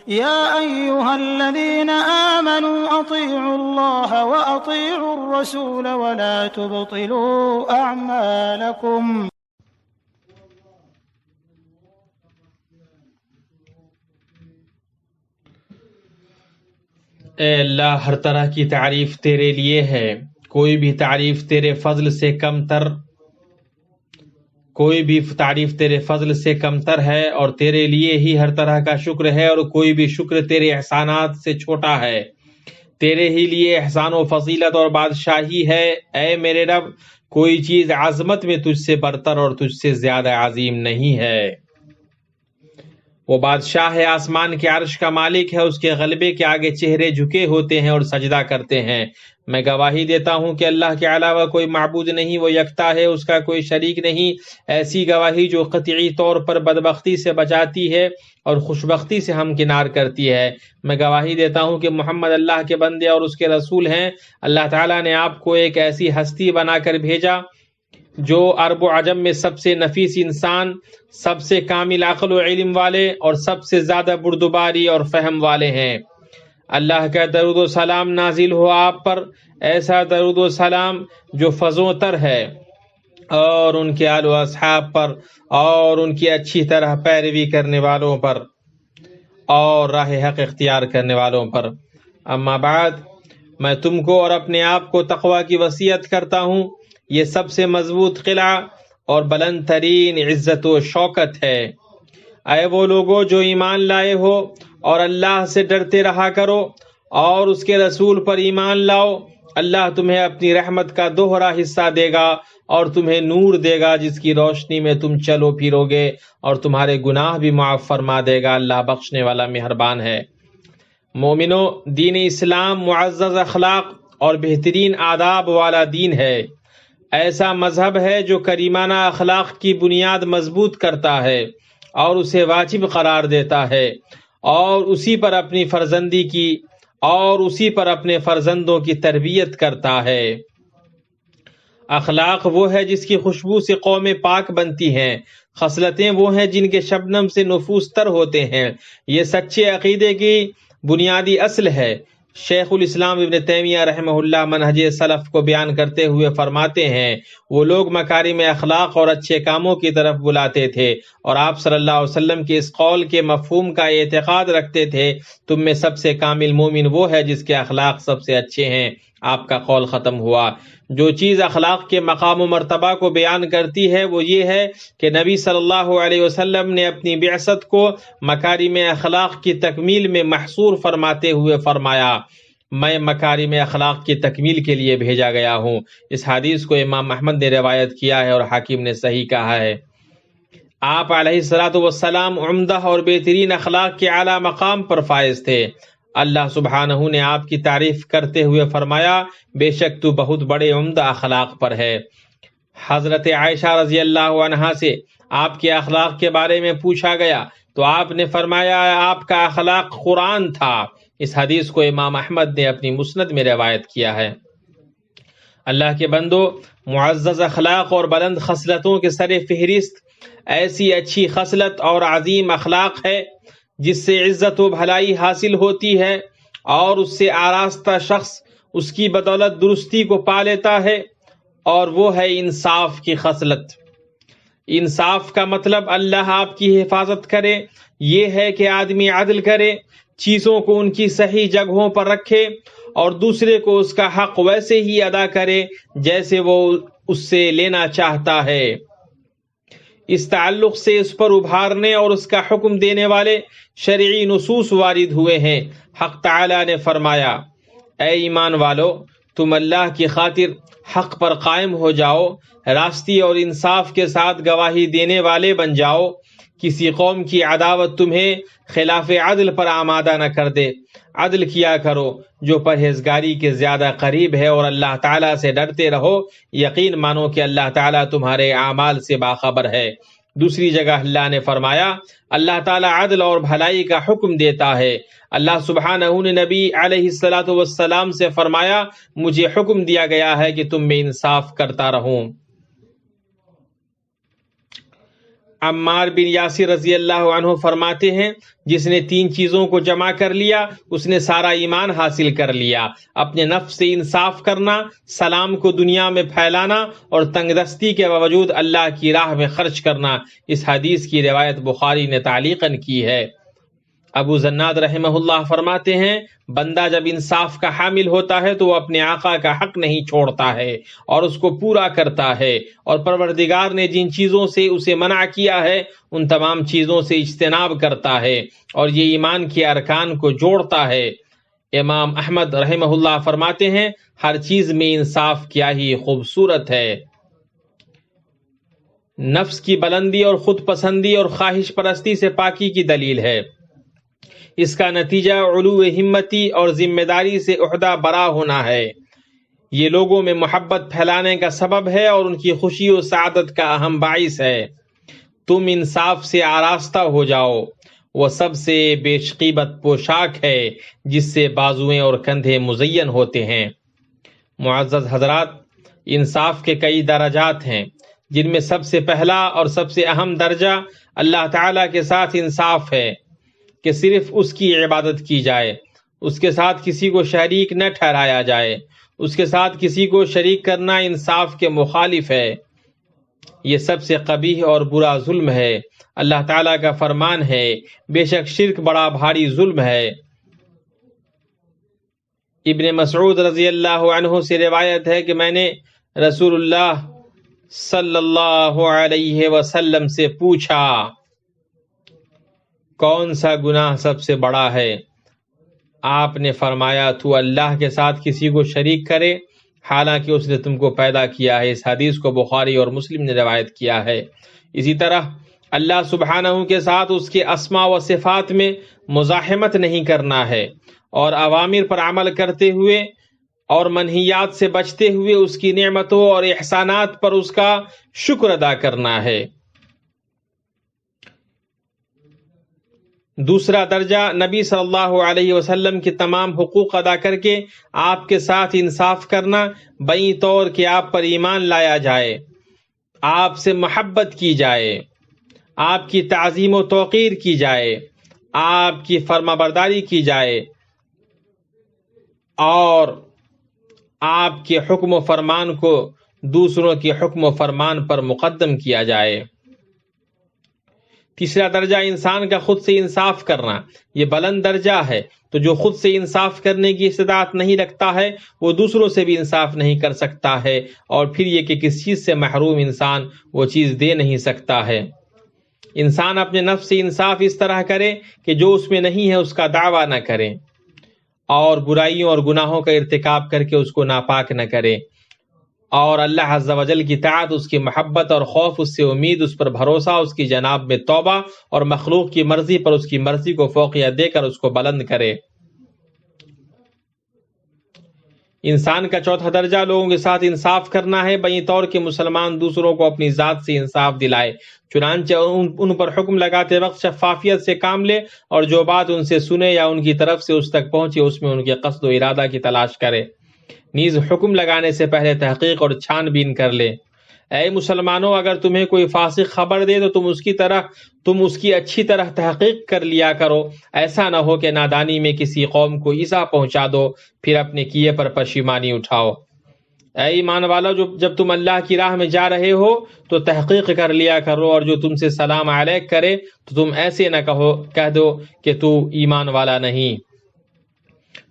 يا أيها الذين آمنوا أطيعوا الله وأطيعوا الرسول ولا تبطلوا أعمالكم. اے اللہ، ہر طرح کی تعریف تیرے لیے ہے، کوئی بھی تعریف تیرے فضل سے کم تر ہے، اور تیرے لیے ہی ہر طرح کا شکر ہے، اور کوئی بھی شکر تیرے احسانات سے چھوٹا ہے۔ تیرے ہی لیے احسان و فضیلت اور بادشاہی ہے، اے میرے رب، کوئی چیز عظمت میں تجھ سے برتر اور تجھ سے زیادہ عظیم نہیں ہے۔ وہ بادشاہ ہے، آسمان کے عرش کا مالک ہے، اس کے غلبے کے آگے چہرے جھکے ہوتے ہیں اور سجدہ کرتے ہیں۔ میں گواہی دیتا ہوں کہ اللہ کے علاوہ کوئی معبود نہیں، وہ یکتا ہے، اس کا کوئی شریک نہیں۔ ایسی گواہی جو قطعی طور پر بدبختی سے بچاتی ہے اور خوشبختی سے ہمکنار کرتی ہے۔ میں گواہی دیتا ہوں کہ محمد اللہ کے بندے اور اس کے رسول ہیں۔ اللہ تعالیٰ نے آپ کو ایک ایسی ہستی بنا کر بھیجا جو عرب و عجم میں سب سے نفیس انسان، سب سے کامل عقل و علم والے اور سب سے زیادہ بردباری اور فہم والے ہیں۔ اللہ کا درود و سلام نازل ہو آپ پر، ایسا درود و سلام جو فضوں تر ہے، اور ان کے آل و اصحاب پر، اور ان کی اچھی طرح پیروی کرنے والوں پر، اور راہ حق اختیار کرنے والوں پر۔ اما بعد، میں تم کو اور اپنے آپ کو تقوی کی وصیت کرتا ہوں۔ یہ سب سے مضبوط قلعہ اور بلند ترین عزت و شوکت ہے۔ اے وہ لوگو جو ایمان لائے ہو، اور اللہ سے ڈرتے رہا کرو، اور اس کے رسول پر ایمان لاؤ۔ اللہ تمہیں اپنی رحمت کا دوہرا حصہ دے گا، اور تمہیں نور دے گا جس کی روشنی میں تم چلو پھرو گے، اور تمہارے گناہ بھی معاف فرما دے گا۔ اللہ بخشنے والا مہربان ہے۔ مومنو، دین اسلام معزز اخلاق اور بہترین آداب والا دین ہے۔ ایسا مذہب ہے جو کریمانہ اخلاق کی بنیاد مضبوط کرتا ہے اور اسے واجب قرار دیتا ہے، اور اسی پر اپنے فرزندوں کی تربیت کرتا ہے۔ اخلاق وہ ہے جس کی خوشبو سے قومیں پاک بنتی ہیں، خصلتیں وہ ہیں جن کے شبنم سے نفوس تر ہوتے ہیں۔ یہ سچے عقیدے کی بنیادی اصل ہے۔ شیخ الاسلام ابن تیمیہ رحمہ اللہ منہج سلف کو بیان کرتے ہوئے فرماتے ہیں، وہ لوگ مکارم اخلاق اور اچھے کاموں کی طرف بلاتے تھے، اور آپ صلی اللہ علیہ وسلم کے اس قول کے مفہوم کا اعتقاد رکھتے تھے، تم میں سب سے کامل مومن وہ ہے جس کے اخلاق سب سے اچھے ہیں۔ آپ کا قول ختم ہوا۔ جو چیز اخلاق کے مقام و مرتبہ کو بیان کرتی ہے وہ یہ ہے کہ نبی صلی اللہ علیہ وسلم نے اپنی بعثت کو مکارم اخلاق کی تکمیل میں محصور فرماتے ہوئے فرمایا، میں مکارم اخلاق کی تکمیل کے لیے بھیجا گیا ہوں۔ اس حدیث کو امام احمد نے روایت کیا ہے اور حاکم نے صحیح کہا ہے۔ آپ علیہ الصلوۃ والسلام عمدہ اور بہترین اخلاق کے اعلیٰ مقام پر فائز تھے۔ اللہ سبحانہ نے آپ کی تعریف کرتے ہوئے فرمایا، بے شک تو بہت بڑے عمدہ اخلاق پر ہے۔ حضرت عائشہ رضی اللہ عنہا سے آپ کے اخلاق کے بارے میں پوچھا گیا تو آپ نے فرمایا، آپ کا اخلاق قرآن تھا۔ اس حدیث کو امام احمد نے اپنی مسند میں روایت کیا ہے۔ اللہ کے بندو، معزز اخلاق اور بلند خصلتوں کے سر فہرست ایسی اچھی خصلت اور عظیم اخلاق ہے جس سے عزت و بھلائی حاصل ہوتی ہے، اور اس سے آراستہ شخص اس کی بدولت درستی کو پا لیتا ہے، اور وہ ہے انصاف کی خصلت۔ انصاف کا مطلب اللہ آپ کی حفاظت کرے، یہ ہے کہ آدمی عدل کرے، چیزوں کو ان کی صحیح جگہوں پر رکھے، اور دوسرے کو اس کا حق ویسے ہی ادا کرے جیسے وہ اس سے لینا چاہتا ہے۔ اس تعلق سے اس پر ابھارنے اور اس کا حکم دینے والے شرعی نصوص وارد ہوئے ہیں۔ حق تعالی نے فرمایا، اے ایمان والو، تم اللہ کی خاطر حق پر قائم ہو جاؤ، راستی اور انصاف کے ساتھ گواہی دینے والے بن جاؤ، کسی قوم کی عداوت تمہیں خلاف عدل پر آمادہ نہ کر دے، عدل کیا کرو جو پرہیزگاری کے زیادہ قریب ہے، اور اللہ تعالیٰ سے ڈرتے رہو، یقین مانو کہ اللہ تعالیٰ تمہارے اعمال سے باخبر ہے۔ دوسری جگہ اللہ نے فرمایا، اللہ تعالیٰ عدل اور بھلائی کا حکم دیتا ہے۔ اللہ سبحانہ نے نبی علیہ الصلوۃ والسلام سے فرمایا، مجھے حکم دیا گیا ہے کہ تم میں انصاف کرتا رہوں۔ عمار بن یاسر رضی اللہ عنہ فرماتے ہیں جس نے 3 چیزوں کو جمع کر لیا اس نے سارا ایمان حاصل کر لیا: اپنے نفس سے انصاف کرنا، سلام کو دنیا میں پھیلانا، اور تنگ دستی کے باوجود اللہ کی راہ میں خرچ کرنا۔ اس حدیث کی روایت بخاری نے تعلیقاً کی ہے۔ ابو زناد رحمہ اللہ فرماتے ہیں بندہ جب انصاف کا حامل ہوتا ہے تو وہ اپنے آقا کا حق نہیں چھوڑتا ہے اور اس کو پورا کرتا ہے، اور پروردگار نے جن چیزوں سے اسے منع کیا ہے ان تمام چیزوں سے اجتناب کرتا ہے، اور یہ ایمان کے ارکان کو جوڑتا ہے۔ امام احمد رحمہ اللہ فرماتے ہیں ہر چیز میں انصاف کیا ہی خوبصورت ہے۔ نفس کی بلندی اور خود پسندی اور خواہش پرستی سے پاکی کی دلیل ہے۔ اس کا نتیجہ علو ہمتی اور ذمہ داری سے عہدہ برا ہونا ہے۔ یہ لوگوں میں محبت پھیلانے کا سبب ہے اور ان کی خوشی و سعادت کا اہم باعث ہے۔ تم انصاف سے آراستہ ہو جاؤ، وہ سب سے بیشقیمت پوشاک ہے جس سے بازویں اور کندھے مزین ہوتے ہیں۔ معزز حضرات، انصاف کے کئی درجات ہیں جن میں سب سے پہلا اور سب سے اہم درجہ اللہ تعالیٰ کے ساتھ انصاف ہے کہ صرف اس کی عبادت کی جائے، اس کے ساتھ کسی کو شریک نہ ٹھہرایا جائے۔ اس کے ساتھ کسی کو شریک کرنا انصاف کے مخالف ہے۔ یہ سب سے قبیح اور برا ظلم ہے۔ اللہ تعالیٰ کا فرمان ہے بے شک شرک بڑا بھاری ظلم ہے۔ ابن مسعود رضی اللہ عنہ سے روایت ہے کہ میں نے رسول اللہ صلی اللہ علیہ وسلم سے پوچھا کون سا گناہ سب سے بڑا ہے؟ آپ نے فرمایا تو اللہ کے ساتھ کسی کو شریک کرے حالانکہ اس نے تم کو پیدا کیا ہے۔ اس حدیث کو بخاری اور مسلم نے روایت کیا ہے۔ اسی طرح اللہ سبحانہ کے ساتھ اس کے اسماء و صفات میں مزاحمت نہیں کرنا ہے، اور اوامر پر عمل کرتے ہوئے اور منہیات سے بچتے ہوئے اس کی نعمتوں اور احسانات پر اس کا شکر ادا کرنا ہے۔ دوسرا درجہ نبی صلی اللہ علیہ وسلم کے تمام حقوق ادا کر کے آپ کے ساتھ انصاف کرنا، بئی طور کہ آپ پر ایمان لایا جائے، آپ سے محبت کی جائے، آپ کی تعظیم و توقیر کی جائے، آپ کی فرما برداری کی جائے، اور آپ کے حکم و فرمان کو دوسروں کے حکم و فرمان پر مقدم کیا جائے۔ تیسرا درجہ انسان کا خود سے انصاف کرنا، یہ بلند درجہ ہے۔ تو جو خود سے انصاف کرنے کی استطاعت نہیں رکھتا ہے وہ دوسروں سے بھی انصاف نہیں کر سکتا ہے، اور پھر یہ کہ کس چیز سے محروم انسان وہ چیز دے نہیں سکتا ہے۔ انسان اپنے نفس سے انصاف اس طرح کرے کہ جو اس میں نہیں ہے اس کا دعویٰ نہ کرے، اور برائیوں اور گناہوں کا ارتکاب کر کے اس کو ناپاک نہ کرے، اور اللہ عز و جل کی طاعت، اس کی محبت اور خوف، اس سے امید، اس پر بھروسہ، اس کی جناب میں توبہ، اور مخلوق کی مرضی پر اس کی مرضی کو فوقیت دے کر اس کو بلند کرے۔ انسان کا چوتھا درجہ لوگوں کے ساتھ انصاف کرنا ہے، بئی طور کہ مسلمان دوسروں کو اپنی ذات سے انصاف دلائے، چنانچہ ان پر حکم لگاتے وقت شفافیت سے کام لے، اور جو بات ان سے سنے یا ان کی طرف سے اس تک پہنچے اس میں ان کے قصد و ارادہ کی تلاش کرے۔ نیز حکم لگانے سے پہلے تحقیق اور چھان بین کر لے۔ اے مسلمانوں، اگر تمہیں کوئی فاسق خبر دے تو تم اس کی اچھی طرح تحقیق کر لیا کرو، ایسا نہ ہو کہ نادانی میں کسی قوم کو ایذا پہنچا دو پھر اپنے کیے پر پشیمانی اٹھاؤ۔ اے ایمان والو، جب تم اللہ کی راہ میں جا رہے ہو تو تحقیق کر لیا کرو، اور جو تم سے سلام علیک کرے تو تم ایسے نہ کہہ دو کہ تو ایمان والا نہیں۔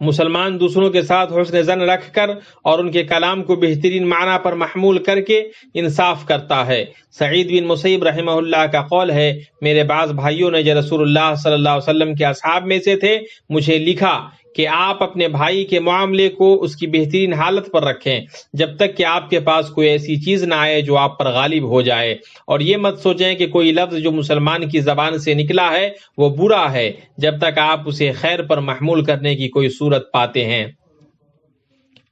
مسلمان دوسروں کے ساتھ حسن ظن رکھ کر اور ان کے کلام کو بہترین معنی پر محمول کر کے انصاف کرتا ہے۔ سعید بن مسیب رحمہ اللہ کا قول ہے، میرے بعض بھائیوں نے جو رسول اللہ صلی اللہ علیہ وسلم کے اصحاب میں سے تھے مجھے لکھا کہ آپ اپنے بھائی کے معاملے کو اس کی بہترین حالت پر رکھیں جب تک کہ آپ کے پاس کوئی ایسی چیز نہ آئے جو آپ پر غالب ہو جائے، اور یہ مت سوچیں کہ کوئی لفظ جو مسلمان کی زبان سے نکلا ہے وہ برا ہے جب تک آپ اسے خیر پر محمول کرنے کی کوئی صورت پاتے ہیں۔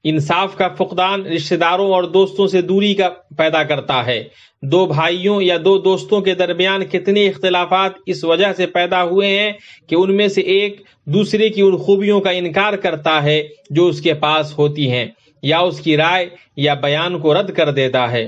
انصاف کا فقدان رشتہ داروں اور دوستوں سے دوری کا پیدا کرتا ہے۔ دو بھائیوں یا دو دوستوں کے درمیان کتنے اختلافات اس وجہ سے پیدا ہوئے ہیں کہ ان میں سے ایک دوسرے کی ان خوبیوں کا انکار کرتا ہے جو اس کے پاس ہوتی ہیں، یا اس کی رائے یا بیان کو رد کر دیتا ہے۔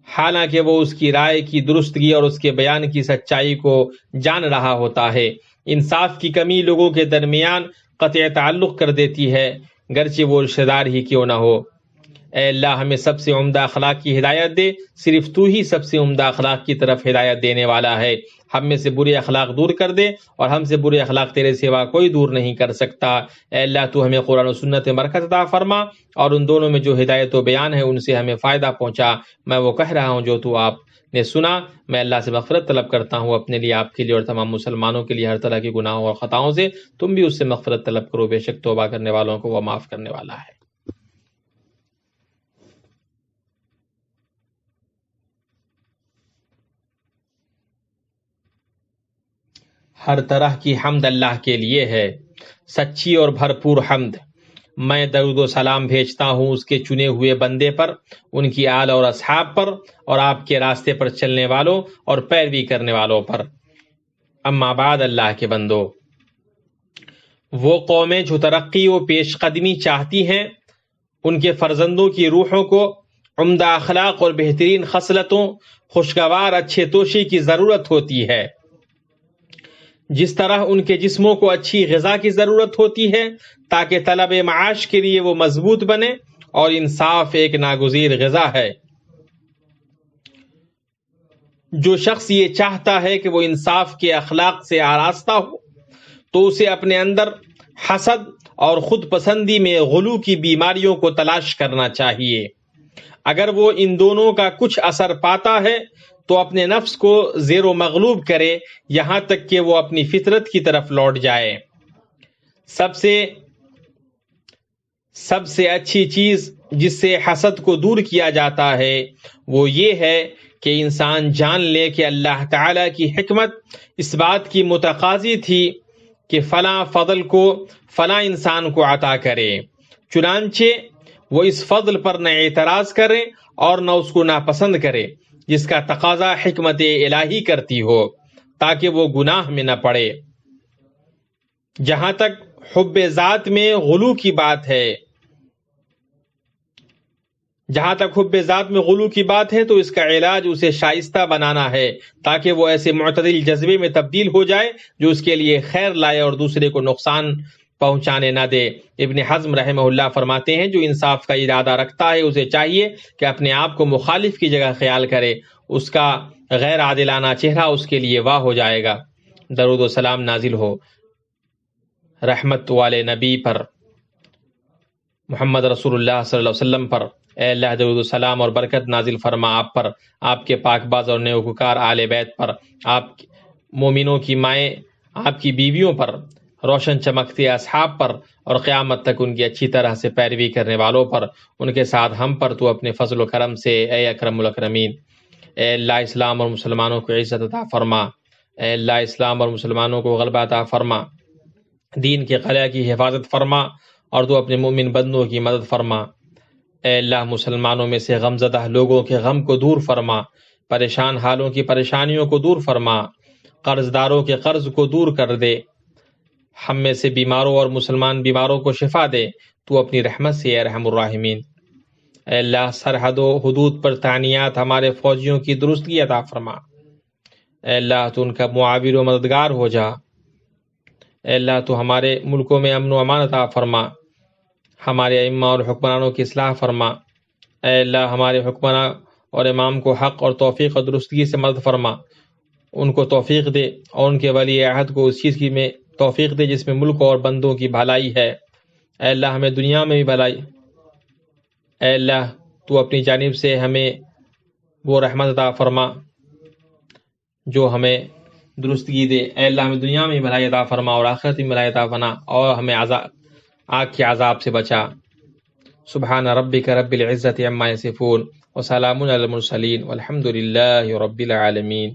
حالانکہ وہ اس کی رائے کی درستگی اور اس کے بیان کی سچائی کو جان رہا ہوتا ہے۔ انصاف کی کمی لوگوں کے درمیان قطع تعلق کر دیتی ہے، گرچہ وہ رشتہ دار ہی کیوں نہ ہو۔ اے اللہ ہمیں سب سے عمدہ اخلاق کی ہدایت دے، صرف تو ہی سب سے عمدہ اخلاق کی طرف ہدایت دینے والا ہے۔ ہم میں سے برے اخلاق دور کر دے، اور ہم سے برے اخلاق تیرے سوا کوئی دور نہیں کر سکتا۔ اے اللہ تو ہمیں قرآن و سنت میں برکت عطا فرما، اور ان دونوں میں جو ہدایت و بیان ہے ان سے ہمیں فائدہ پہنچا۔ میں وہ کہہ رہا ہوں جو تو آپ نے سنا۔ میں اللہ سے مغفرت طلب کرتا ہوں اپنے لیے، آپ کے لیے اور تمام مسلمانوں کے لیے ہر طرح کے گناہوں اور خطاؤں سے۔ تم بھی اس سے مغفرت طلب کرو، بے شک توبہ کرنے والوں کو وہ معاف کرنے والا ہے۔ ہر طرح کی حمد اللہ کے لیے ہے، سچی اور بھرپور حمد۔ میں درود و سلام بھیجتا ہوں اس کے چنے ہوئے بندے پر، ان کی آل اور اصحاب پر، اور آپ کے راستے پر چلنے والوں اور پیروی کرنے والوں پر۔ اما بعد، اللہ کے بندو، وہ قومیں جو ترقی و پیش قدمی چاہتی ہیں، ان کے فرزندوں کی روحوں کو عمدہ اخلاق اور بہترین خصلتوں، خوشگوار اچھے توشی کی ضرورت ہوتی ہے۔ جس طرح ان کے جسموں کو اچھی غذا کی ضرورت ہوتی ہے تاکہ طلب معاش کے لیے وہ مضبوط بنے، اور انصاف ایک ناگزیر غذا ہے۔ جو شخص یہ چاہتا ہے کہ وہ انصاف کے اخلاق سے آراستہ ہو تو اسے اپنے اندر حسد اور خود پسندی میں غلو کی بیماریوں کو تلاش کرنا چاہیے۔ اگر وہ ان دونوں کا کچھ اثر پاتا ہے تو اپنے نفس کو زیر و مغلوب کرے یہاں تک کہ وہ اپنی فطرت کی طرف لوٹ جائے۔ سب سے اچھی چیز جس سے حسد کو دور کیا جاتا ہے وہ یہ ہے کہ انسان جان لے کہ اللہ تعالی کی حکمت اس بات کی متقاضی تھی کہ فلاں فضل کو فلاں انسان کو عطا کرے، چنانچہ وہ اس فضل پر نہ اعتراض کرے اور نہ اس کو ناپسند کرے، جس کا تقاضا حکمت الہی کرتی ہو، تاکہ وہ گناہ میں نہ پڑے۔ جہاں تک حب ذات میں غلو کی بات ہے تو اس کا علاج اسے شائستہ بنانا ہے، تاکہ وہ ایسے معتدل جذبے میں تبدیل ہو جائے جو اس کے لیے خیر لائے اور دوسرے کو نقصان پہنچانے نہ دے۔ ابن حزم رحمہ اللہ فرماتے ہیں جو انصاف کا ارادہ رکھتا ہے اسے چاہیے کہ اپنے آپ کو مخالف کی جگہ خیال کرے، اس کا غیر عادلانہ چہرہ اس کے لیے واہ ہو جائے گا۔ درود و سلام نازل ہو رحمت والے نبی پر، محمد رسول اللہ صلی اللہ علیہ وسلم پر۔ اے اللہ درود و سلام اور برکت نازل فرما آپ پر، آپ کے پاک باز اور نیکوکار آل بیت پر، آپ مومنوں کی مائیں، آپ کی بیویوں پر، روشن چمکتے اصحاب پر، اور قیامت تک ان کی اچھی طرح سے پیروی کرنے والوں پر، ان کے ساتھ ہم پر تو اپنے فضل و کرم سے اے اکرم الاکرمین۔ اے اللہ اسلام اور مسلمانوں کو عزت عطا فرما، اے اللہ اسلام اور مسلمانوں کو غلبہ عطا فرما، دین کے قلعہ کی حفاظت فرما، اور تو اپنے مومن بندوں کی مدد فرما۔ اے اللہ مسلمانوں میں سے غمزدہ لوگوں کے غم کو دور فرما، پریشان حالوں کی پریشانیوں کو دور فرما، قرض داروں کے قرض کو دور کر دے، ہم میں سے بیماروں اور مسلمان بیماروں کو شفا دے، تو اپنی رحمت سے اے ارحم الراحمین۔ اے اللہ سرحد و حدود پر تعینات ہمارے فوجیوں کی درستگی عطا فرما، اے اللہ تو ان کا معاون و مددگار ہو جا، اے اللہ تو ہمارے ملکوں میں امن و امان عطا فرما، ہمارے ائمہ اور حکمرانوں کی اصلاح فرما، اے اللہ ہمارے حکمراں اور امام کو حق اور توفیق اور درستگی سے مدد فرما، ان کو توفیق دے اور ان کے ولی عہد کو اس چیز کی میں توفیق دے جس میں ملک اور بندوں کی بھلائی ہے۔ اے اللہ ہمیں دنیا میں بھی بھلائی، اے اللہ تو اپنی جانب سے ہمیں وہ رحمت عطا فرما جو ہمیں درستگی دے۔ اے اللہ ہمیں دنیا میں بھی بھلائی عطا فرما اور آخرت میں بھلائی عطا فرما، اور ہمیں آگ کے عذاب سے بچا۔ سبحان ربک رب العزت عما یصفون وسلام علی المرسلین والحمد للہ رب العالمین۔